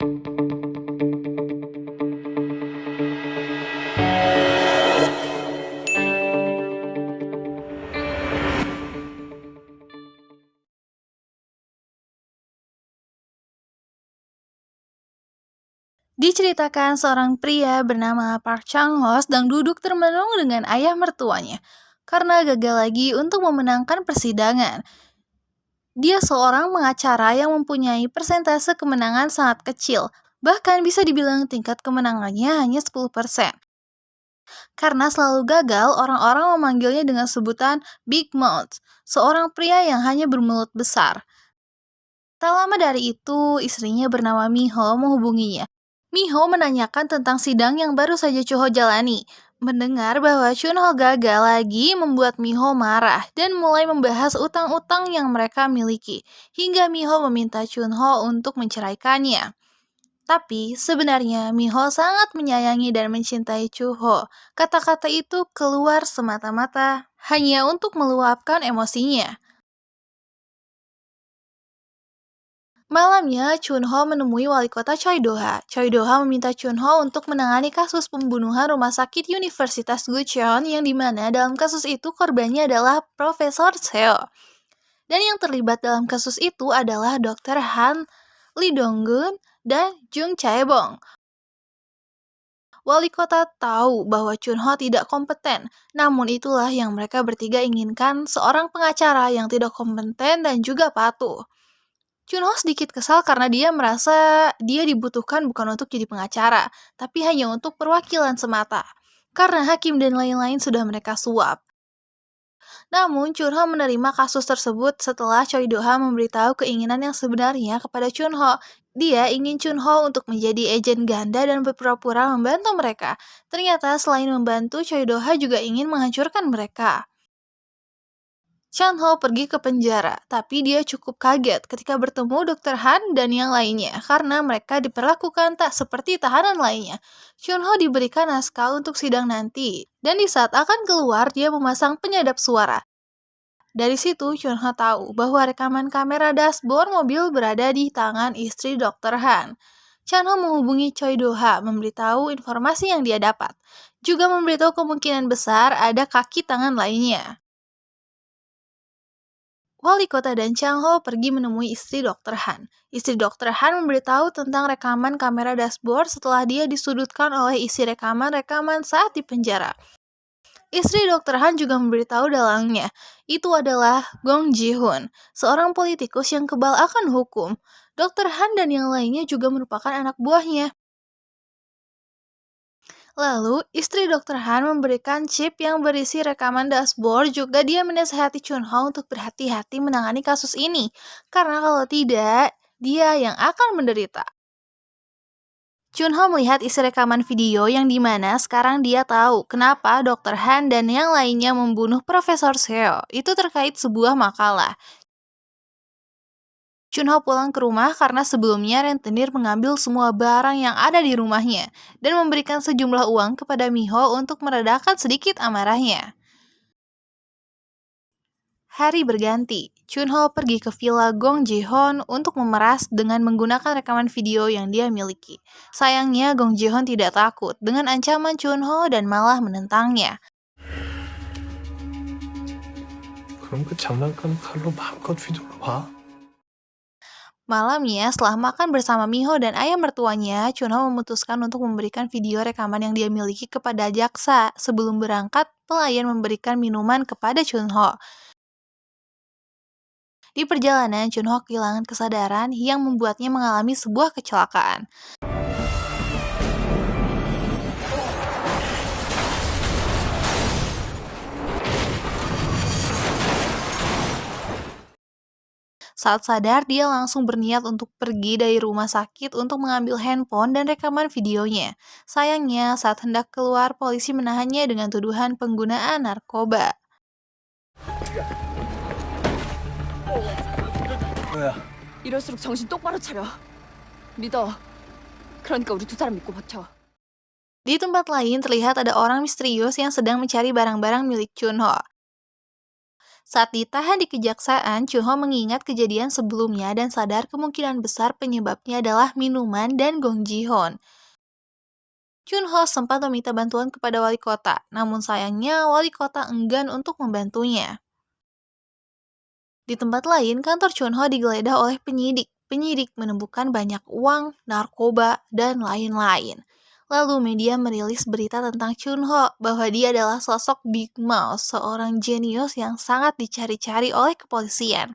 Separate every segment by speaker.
Speaker 1: Diceritakan seorang pria bernama Park Chang-ho sedang duduk termenung dengan ayah mertuanya karena gagal lagi untuk memenangkan persidangan. Dia seorang pengacara yang mempunyai persentase kemenangan sangat kecil, bahkan bisa dibilang tingkat kemenangannya hanya 10%. Karena selalu gagal, orang-orang memanggilnya dengan sebutan Big Mouth, seorang pria yang hanya bermulut besar. Tak lama dari itu, istrinya bernama Miho menghubunginya. Miho menanyakan tentang sidang yang baru saja Chunho jalani. Mendengar bahwa Chunho gagal lagi membuat Miho marah dan mulai membahas utang-utang yang mereka miliki, hingga Miho meminta Chunho untuk menceraikannya. Tapi sebenarnya Miho sangat menyayangi dan mencintai Chunho. Kata-kata itu keluar semata-mata hanya untuk meluapkan emosinya. Malamnya, Chunho menemui wali kota Choi-do-ha. Choi-do-ha meminta Chunho untuk menangani kasus pembunuhan rumah sakit Universitas Gucheon yang dimana dalam kasus itu korbannya adalah Profesor Seo. Dan yang terlibat dalam kasus itu adalah Dr. Han, Lee Dong-gun, dan Jung Chae-bong. Wali kota tahu bahwa Chunho tidak kompeten, namun itulah yang mereka bertiga inginkan, seorang pengacara yang tidak kompeten dan juga patuh. Chunho sedikit kesal karena dia merasa dia dibutuhkan bukan untuk jadi pengacara, tapi hanya untuk perwakilan semata. Karena hakim dan lain-lain sudah mereka suap. Namun, Chunho menerima kasus tersebut setelah Choi Do-ha memberitahu keinginan yang sebenarnya kepada Chunho. Dia ingin Chunho untuk menjadi agen ganda dan berpura-pura membantu mereka. Ternyata selain membantu, Choi Do-ha juga ingin menghancurkan mereka. Chunho pergi ke penjara, tapi dia cukup kaget ketika bertemu Dr. Han dan yang lainnya karena mereka diperlakukan tak seperti tahanan lainnya. Chunho diberikan naskah untuk sidang nanti, dan di saat akan keluar dia memasang penyadap suara. Dari situ Chunho tahu bahwa rekaman kamera dashboard mobil berada di tangan istri Dr. Han. Chunho menghubungi Choi Do-ha memberitahu informasi yang dia dapat, juga memberitahu kemungkinan besar ada kaki tangan lainnya. Wali kota dan Chang-ho pergi menemui istri Dr. Han. Istri Dr. Han memberitahu tentang rekaman kamera dashboard setelah dia disudutkan oleh isi rekaman-rekaman saat di penjara. Istri Dr. Han juga memberitahu dalangnya, itu adalah Gong Ji-hoon, seorang politikus yang kebal akan hukum. Dr. Han dan yang lainnya juga merupakan anak buahnya. Lalu, istri Dr. Han memberikan chip yang berisi rekaman dashboard, juga dia menasihati Chunho untuk berhati-hati menangani kasus ini, karena kalau tidak, dia yang akan menderita. Chunho melihat isi rekaman video yang dimana sekarang dia tahu kenapa Dr. Han dan yang lainnya membunuh Profesor Seo. Itu terkait sebuah makalah. Chunho pulang ke rumah karena sebelumnya rentenir mengambil semua barang yang ada di rumahnya dan memberikan sejumlah uang kepada Miho untuk meredakan sedikit amarahnya. Hari berganti, Chunho pergi ke villa Gong Ji-hoon untuk memeras dengan menggunakan rekaman video yang dia miliki. Sayangnya Gong Ji-hoon tidak takut dengan ancaman Chunho dan malah menentangnya.
Speaker 2: 그럼 그 장난감 칼로 마음껏 휘둘러봐.
Speaker 1: Malamnya, setelah makan bersama Miho dan ayah mertuanya, Chunho memutuskan untuk memberikan video rekaman yang dia miliki kepada jaksa. Sebelum berangkat, pelayan memberikan minuman kepada Chunho. Di perjalanan, Chunho kehilangan kesadaran yang membuatnya mengalami sebuah kecelakaan. Saat sadar, dia langsung berniat untuk pergi dari rumah sakit untuk mengambil handphone dan rekaman videonya. Sayangnya, saat hendak keluar, polisi menahannya dengan tuduhan penggunaan narkoba.
Speaker 2: 뭐야?
Speaker 3: 이럴수록 정신 똑바로 차려. 믿어. 그러니까 우리 두 사람 믿고 버텨.
Speaker 1: Di tempat lain terlihat ada orang misterius yang sedang mencari barang-barang milik Chunho. Saat ditahan di kejaksaan, Chunho mengingat kejadian sebelumnya dan sadar kemungkinan besar penyebabnya adalah minuman dan Gong Ji-hoon. Chunho sempat meminta bantuan kepada wali kota, namun sayangnya wali kota enggan untuk membantunya. Di tempat lain, kantor Chunho digeledah oleh penyidik. Penyidik menemukan banyak uang, narkoba, dan lain-lain. Lalu media merilis berita tentang Chunho bahwa dia adalah sosok Big Mouth, seorang jenius yang sangat dicari-cari oleh kepolisian.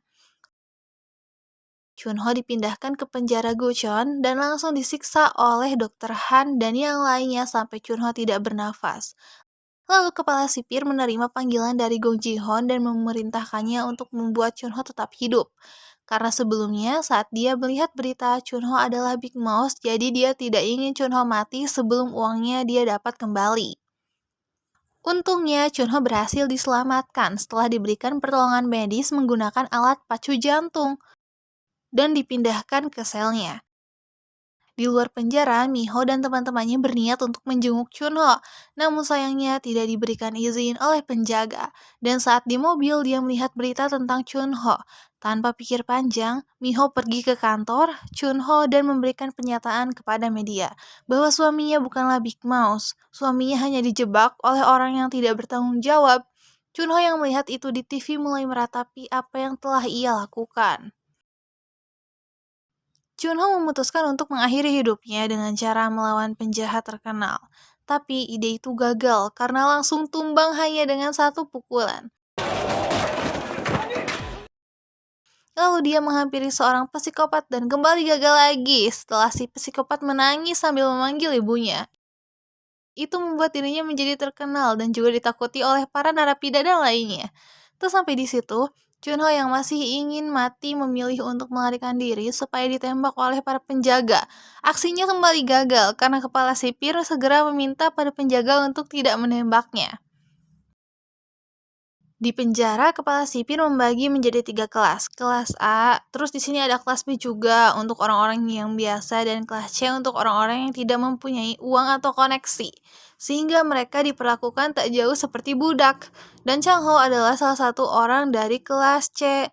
Speaker 1: Chunho dipindahkan ke penjara Gucheon dan langsung disiksa oleh Dr. Han dan yang lainnya sampai Chunho tidak bernafas. Lalu kepala sipir menerima panggilan dari Gong Ji-hoon dan memerintahkannya untuk membuat Chunho tetap hidup. Karena sebelumnya saat dia melihat berita Chunho adalah Big Mouth, jadi dia tidak ingin Chunho mati sebelum uangnya dia dapat kembali. Untungnya Chunho berhasil diselamatkan setelah diberikan pertolongan medis menggunakan alat pacu jantung dan dipindahkan ke selnya. Di luar penjara, Miho dan teman-temannya berniat untuk menjenguk Chunho, namun sayangnya tidak diberikan izin oleh penjaga. Dan saat di mobil, dia melihat berita tentang Chunho. Tanpa pikir panjang, Miho pergi ke kantor Chunho dan memberikan pernyataan kepada media bahwa suaminya bukanlah Big Mouth. Suaminya hanya dijebak oleh orang yang tidak bertanggung jawab. Chunho yang melihat itu di TV mulai meratapi apa yang telah ia lakukan. Chunho memutuskan untuk mengakhiri hidupnya dengan cara melawan penjahat terkenal. Tapi ide itu gagal karena langsung tumbang hanya dengan satu pukulan. Lalu dia menghampiri seorang psikopat dan kembali gagal lagi setelah si psikopat menangis sambil memanggil ibunya. Itu membuat dirinya menjadi terkenal dan juga ditakuti oleh para narapidana lainnya. Terus sampai di situ, Chunho yang masih ingin mati memilih untuk melarikan diri supaya ditembak oleh para penjaga. Aksinya kembali gagal karena kepala sipir segera meminta pada penjaga untuk tidak menembaknya. Di penjara, kepala sipir membagi menjadi 3 kelas. Kelas A, terus di sini ada kelas B juga untuk orang-orang yang biasa dan kelas C untuk orang-orang yang tidak mempunyai uang atau koneksi. Sehingga mereka diperlakukan tak jauh seperti budak. Dan Chang-ho adalah salah satu orang dari kelas C.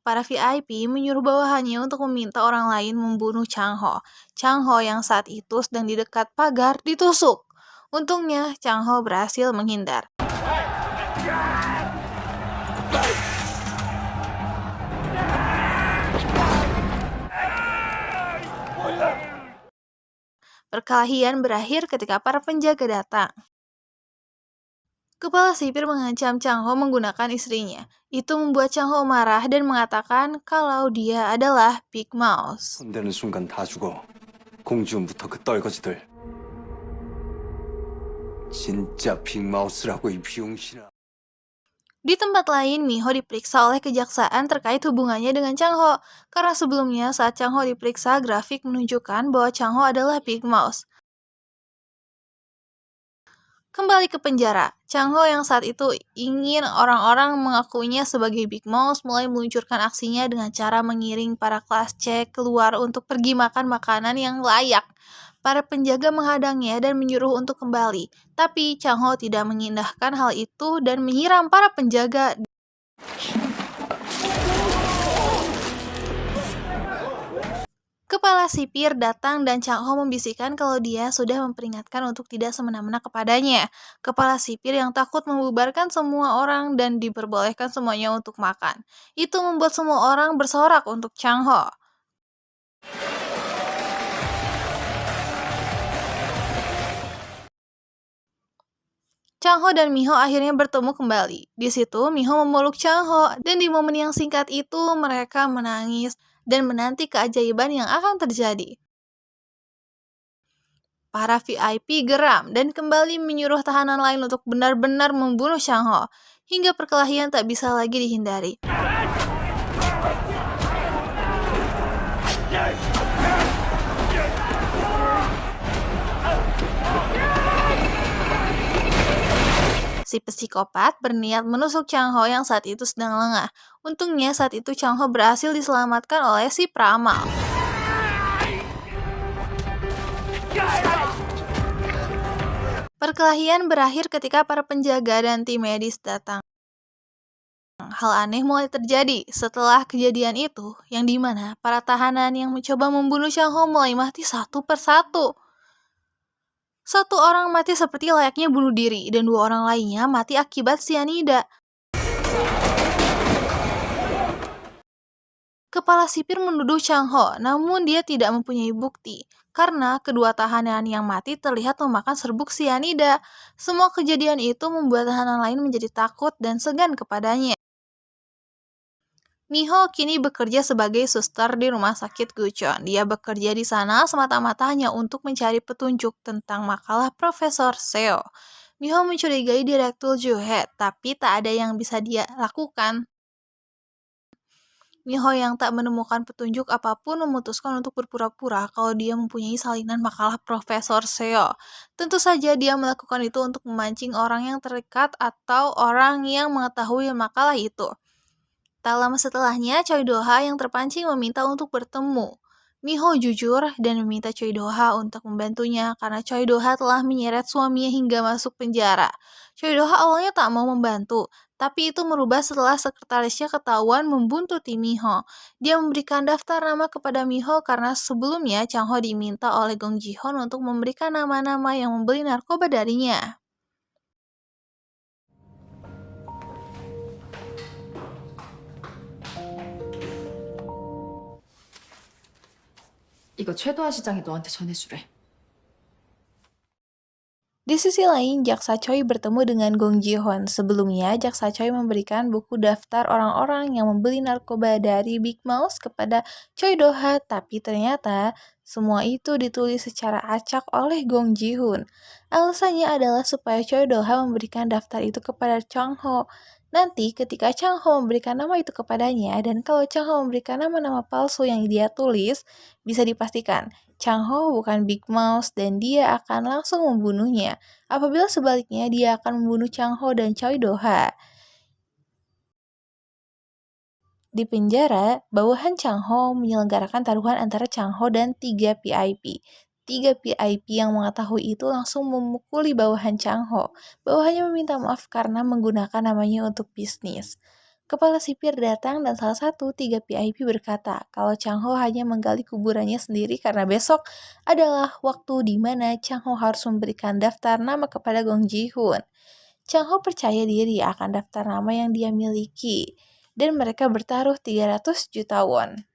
Speaker 1: Para VIP menyuruh bawahannya untuk meminta orang lain membunuh Chang-ho. Chang-ho yang saat itu sedang di dekat pagar ditusuk. Untungnya, Chang-ho berhasil menghindar. Perkelahian berakhir ketika para penjaga datang. Kepala sipir mengancam Chang-ho menggunakan istrinya. Itu membuat Chang-ho marah dan mengatakan kalau dia adalah Big Mouth.
Speaker 4: 손대는 순간 다 죽어. 공주부터 그 떨거지들. 진짜 빅마우스라고 이 비용신아.
Speaker 1: Di tempat lain, Miho diperiksa oleh kejaksaan terkait hubungannya dengan Chang-ho. Karena sebelumnya saat Chang-ho diperiksa, grafik menunjukkan bahwa Chang-ho adalah Big Mouth. Kembali ke penjara, Chang-ho yang saat itu ingin orang-orang mengakuinya sebagai Big Mouth mulai meluncurkan aksinya dengan cara mengiring para kelas C keluar untuk pergi makan makanan yang layak. Para penjaga menghadangnya dan menyuruh untuk kembali. Tapi Chang-ho tidak mengindahkan hal itu dan menyiram para penjaga. Kepala sipir datang dan Chang-ho membisikkan kalau dia sudah memperingatkan untuk tidak semena-mena kepadanya. Kepala sipir yang takut membubarkan semua orang dan diperbolehkan semuanya untuk makan. Itu membuat semua orang bersorak untuk Chang-ho. Chang-ho dan Miho akhirnya bertemu kembali. Di situ, Miho memeluk Chang-ho, dan di momen yang singkat itu mereka menangis dan menanti keajaiban yang akan terjadi. Para VIP geram dan kembali menyuruh tahanan lain untuk benar-benar membunuh Chang-ho, hingga perkelahian tak bisa lagi dihindari. Si psikopat berniat menusuk Chang-ho yang saat itu sedang lengah. Untungnya saat itu Chang-ho berhasil diselamatkan oleh si peramal. Perkelahian berakhir ketika para penjaga dan tim medis datang. hal aneh mulai terjadi setelah kejadian itu, yang dimana para tahanan yang mencoba membunuh Chang Ho mulai mati satu persatu. Satu orang mati seperti layaknya bunuh diri, dan 2 orang lainnya mati akibat sianida. Kepala sipir menuduh Chang Ho, namun dia tidak mempunyai bukti, karena kedua tahanan yang mati terlihat memakan serbuk sianida. Semua kejadian itu membuat tahanan lain menjadi takut dan segan kepadanya. Miho kini bekerja sebagai suster di rumah sakit Gucheon. Dia bekerja di sana semata-mata hanya untuk mencari petunjuk tentang makalah Profesor Seo. Miho mencurigai Direktur Juhet, tapi tak ada yang bisa dia lakukan. Miho yang tak menemukan petunjuk apapun memutuskan untuk berpura-pura kalau dia mempunyai salinan makalah Profesor Seo. Tentu saja dia melakukan itu untuk memancing orang yang terdekat atau orang yang mengetahui makalah itu. Tak lama setelahnya, Choi Do-ha yang terpancing meminta untuk bertemu. Miho jujur dan meminta Choi Do-ha untuk membantunya karena Choi Do-ha telah menyeret suaminya hingga masuk penjara. Choi Do-ha awalnya tak mau membantu, tapi itu merubah setelah sekretarisnya ketahuan membuntuti Miho. Dia memberikan daftar nama kepada Miho karena sebelumnya Chang Ho diminta oleh Gong Ji-hoon untuk memberikan nama-nama yang membeli narkoba darinya.
Speaker 3: 이거 최도하 시장이 너한테 전해주래.
Speaker 1: Di sisi lain, Jaksa Choi bertemu dengan Gong Ji-hoon. Sebelumnya, Jaksa Choi memberikan buku daftar orang-orang yang membeli narkoba dari Big Mouse kepada Choi Do-ha, tapi ternyata semua itu ditulis secara acak oleh Gong Ji-hoon. Alasannya adalah supaya Choi Do-ha memberikan daftar itu kepada Chang Ho. Nanti ketika Chang Ho memberikan nama itu kepadanya, dan kalau Chang Ho memberikan nama-nama palsu yang dia tulis, bisa dipastikan Chang Ho bukan Big Mouse dan dia akan langsung membunuhnya. Apabila sebaliknya, dia akan membunuh Chang Ho dan Choi Do-ha. Di penjara, bawahan Chang Ho menyelenggarakan taruhan antara Chang Ho dan 3 PIP. 3 PIP yang mengetahui itu langsung memukuli bawahan Chang Ho. Bawahannya meminta maaf karena menggunakan namanya untuk bisnis. Kepala sipir datang dan salah satu 3 PIP berkata kalau Chang Ho hanya menggali kuburannya sendiri karena besok adalah waktu di mana Chang Ho harus memberikan daftar nama kepada Gong Ji-hoon. Chang Ho percaya diri akan daftar nama yang dia miliki, dan mereka bertaruh 300 juta won.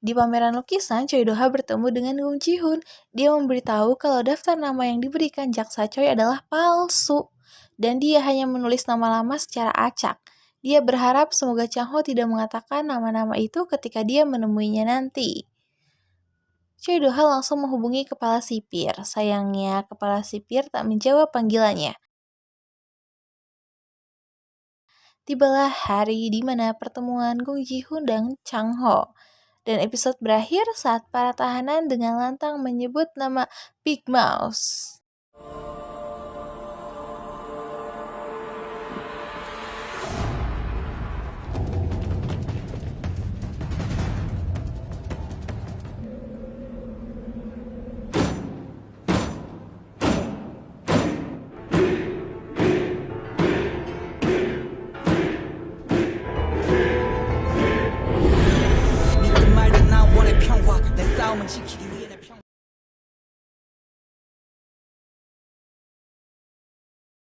Speaker 1: Di pameran lukisan, Choi Do-ha bertemu dengan Gong Ji-hoon. Dia memberitahu kalau daftar nama yang diberikan Jaksa Choi adalah palsu, dan dia hanya menulis nama lama secara acak. Dia berharap semoga Chang Ho tidak mengatakan nama-nama itu ketika dia menemuinya nanti. Choi Do-ha langsung menghubungi kepala sipir. Sayangnya, kepala sipir tak menjawab panggilannya. Tibalah hari di mana pertemuan Gong Ji-hoon dan Chang Ho. Dan episode berakhir saat para tahanan dengan lantang menyebut nama Big Mouse.